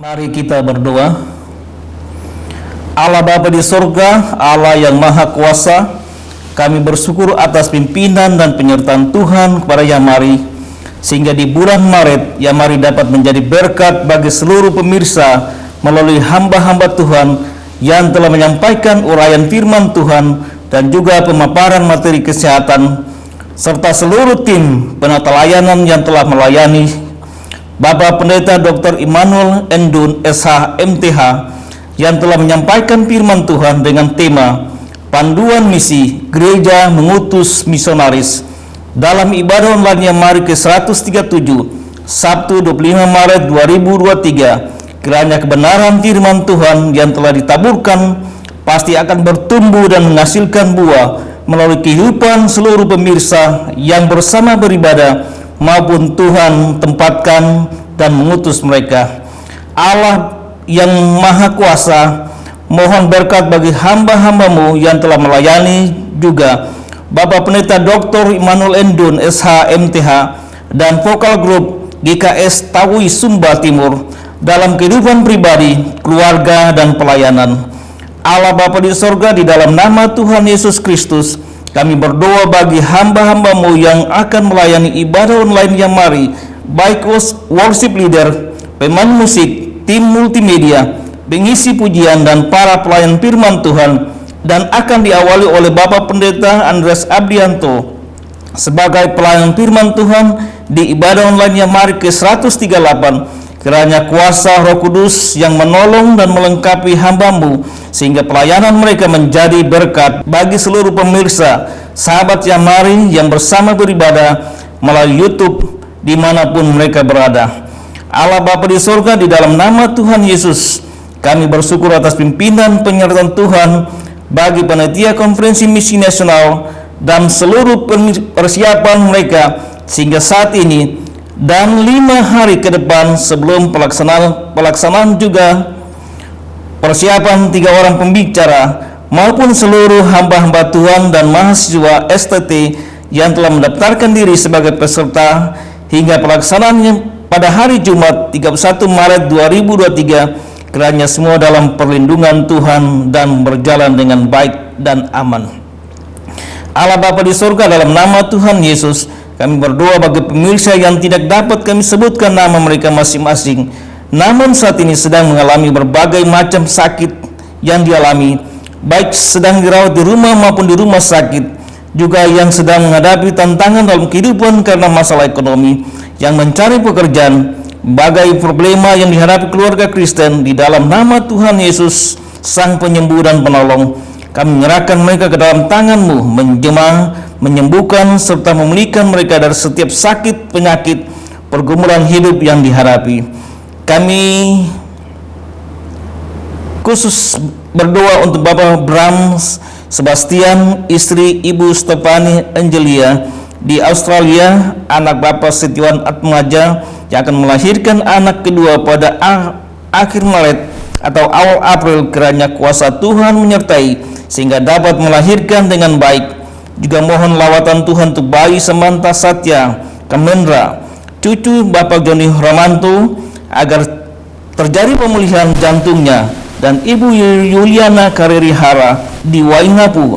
S4: Mari kita berdoa. Allah Bapa di surga, Allah yang Maha Kuasa, kami bersyukur atas pimpinan dan penyertaan Tuhan kepada Yamari, sehingga di bulan Maret Yamari dapat menjadi berkat bagi seluruh pemirsa melalui hamba-hamba Tuhan yang telah menyampaikan uraian firman Tuhan dan juga pemaparan materi kesehatan, serta seluruh tim penata layanan yang telah melayani Bapak Pendeta Dr. Immanuel Endun SH MTH yang telah menyampaikan firman Tuhan dengan tema Panduan Misi Gereja Mengutus Misionaris dalam ibadah online Yamari ke-137 Sabtu 25 Maret 2023. Kiranya kebenaran firman Tuhan yang telah ditaburkan pasti akan bertumbuh dan menghasilkan buah melalui kehidupan seluruh pemirsa yang bersama beribadah maupun Tuhan tempatkan dan mengutus mereka. Allah yang Maha Kuasa, mohon berkat bagi hamba-hambamu yang telah melayani, juga Bapak Pendeta Dr. Immanuel Endun SH MTH dan Vokal Group GKS Tawi Sumba Timur dalam kehidupan pribadi, keluarga, dan pelayanan. Allah Bapa di sorga, di dalam nama Tuhan Yesus Kristus, kami berdoa bagi hamba-hambamu yang akan melayani ibadah online Yamari, baik worship leader, pemain musik, tim multimedia, pengisi pujian, dan para pelayan firman Tuhan, dan akan diawali oleh Bapak Pendeta Andreas Abdianto sebagai pelayan firman Tuhan di ibadah online Yamari ke-138. Kiranya kuasa Roh Kudus yang menolong dan melengkapi hambamu, sehingga pelayanan mereka menjadi berkat bagi seluruh pemirsa, sahabat Yamari yang bersama beribadah melalui YouTube dimanapun mereka berada. Allah Bapa di surga, di dalam nama Tuhan Yesus, kami bersyukur atas pimpinan penyertaan Tuhan bagi panitia konferensi misi nasional dan seluruh persiapan mereka, sehingga saat ini dan 5 hari ke depan sebelum pelaksanaan juga persiapan 3 orang pembicara maupun seluruh hamba-hamba Tuhan dan mahasiswa STT yang telah mendaftarkan diri sebagai peserta hingga pelaksanaannya pada hari Jumat 31 Maret 2023. Kiranya semua dalam perlindungan Tuhan dan berjalan dengan baik dan aman. Allah Bapa di surga, dalam nama Tuhan Yesus, kami berdoa bagi pemirsa yang tidak dapat kami sebutkan nama mereka masing-masing, namun saat ini sedang mengalami berbagai macam sakit yang dialami, baik sedang dirawat di rumah maupun di rumah sakit, juga yang sedang menghadapi tantangan dalam kehidupan karena masalah ekonomi, yang mencari pekerjaan, bagai problema yang dihadapi keluarga Kristen. Di dalam nama Tuhan Yesus, Sang Penyembuh dan Penolong, kami menyerahkan mereka ke dalam tangan-Mu, menjamah, menyembuhkan, serta memulihkan mereka dari setiap sakit, penyakit, pergumulan hidup yang dihadapi. Kami khusus berdoa untuk Bapak Bram Sebastian, istri Ibu Stefani Angelia di Australia, anak Bapak Setiawan Atmaja yang akan melahirkan anak kedua pada akhir Maret atau awal April. Kiranya kuasa Tuhan menyertai sehingga dapat melahirkan dengan baik. Juga mohon lawatan Tuhan untuk bayi Samantha Satya Kamendra, cucu Bapak Joni Ramanto, agar terjadi pemulihan jantungnya, dan Ibu Yuliana Karerihara di Waingapu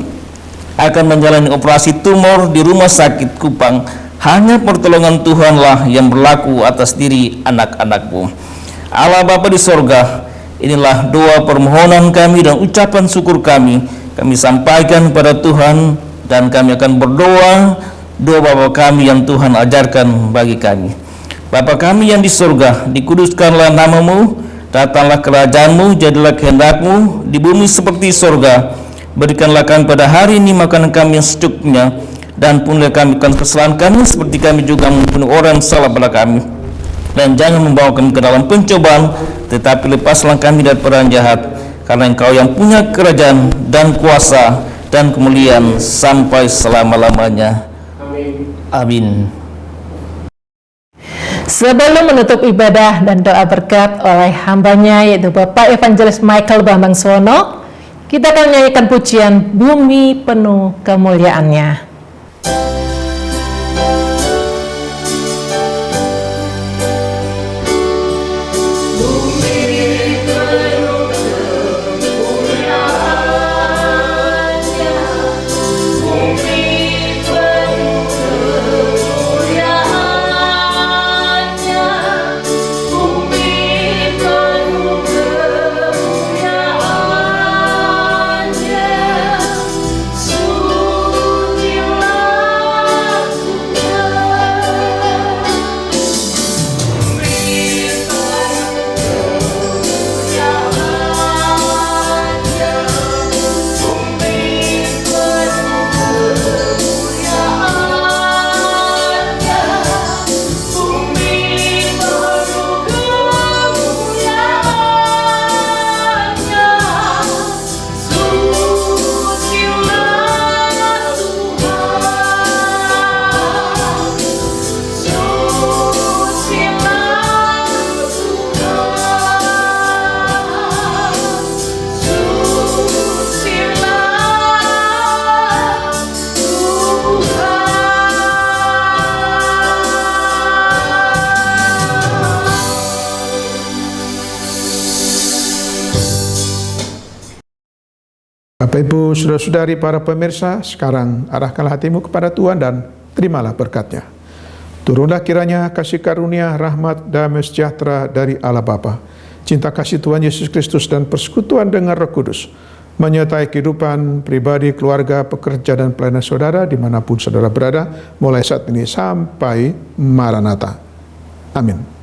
S4: akan menjalani operasi tumor di Rumah Sakit Kupang. Hanya pertolongan Tuhanlah yang berlaku atas diri anak-anak-Mu. Allah Bapa di sorga, inilah doa permohonan kami dan ucapan syukur kami sampaikan kepada Tuhan, dan kami akan berdoa doa Bapa kami yang Tuhan ajarkan bagi kami. Bapa kami yang di surga, dikuduskanlah nama-Mu, datanglah kerajaan-Mu, jadilah kehendak-Mu di bumi seperti surga. Berikanlah kami pada hari ini makanan kami yang secukupnya, dan ampunilah kami akan kesalahan kami seperti kami juga mengampuni orang yang salah pada kami. Dan jangan membawa kami ke dalam pencobaan, tetapi lepaslah kami dari perang jahat, karena Engkau yang punya kerajaan dan kuasa dan kemuliaan sampai selama-lamanya. Amin.
S1: Sebelum menutup ibadah dan doa berkat oleh hambanya, yaitu Bapak Evangelis Michael Bambang Suwono, kita akan menyanyikan pujian Bumi Penuh Kemuliaan-Nya.
S2: Bumi
S5: Bapak Ibu, saudara-saudari, para pemirsa, sekarang arahkanlah hatimu kepada Tuhan dan terimalah berkat-Nya. Turunlah kiranya kasih karunia, rahmat, damai sejahtera dari Allah Bapa, cinta kasih Tuhan Yesus Kristus dan persekutuan dengan Roh Kudus menyertai kehidupan pribadi, keluarga, pekerja, dan pelayanan saudara dimanapun saudara berada, mulai saat ini sampai Maranatha. Amin.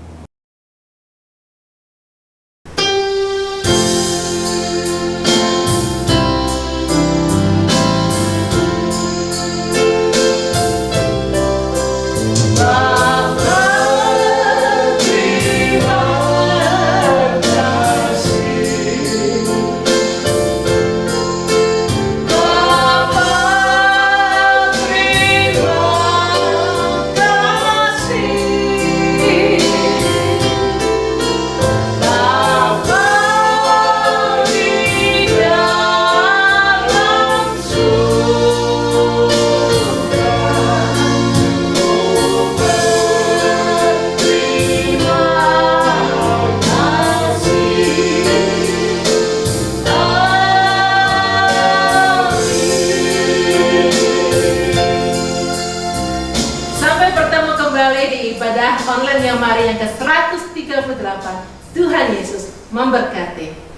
S1: Sampai bertemu kembali di ibadah online yang mari yang ke-138. Tuhan Yesus memberkati.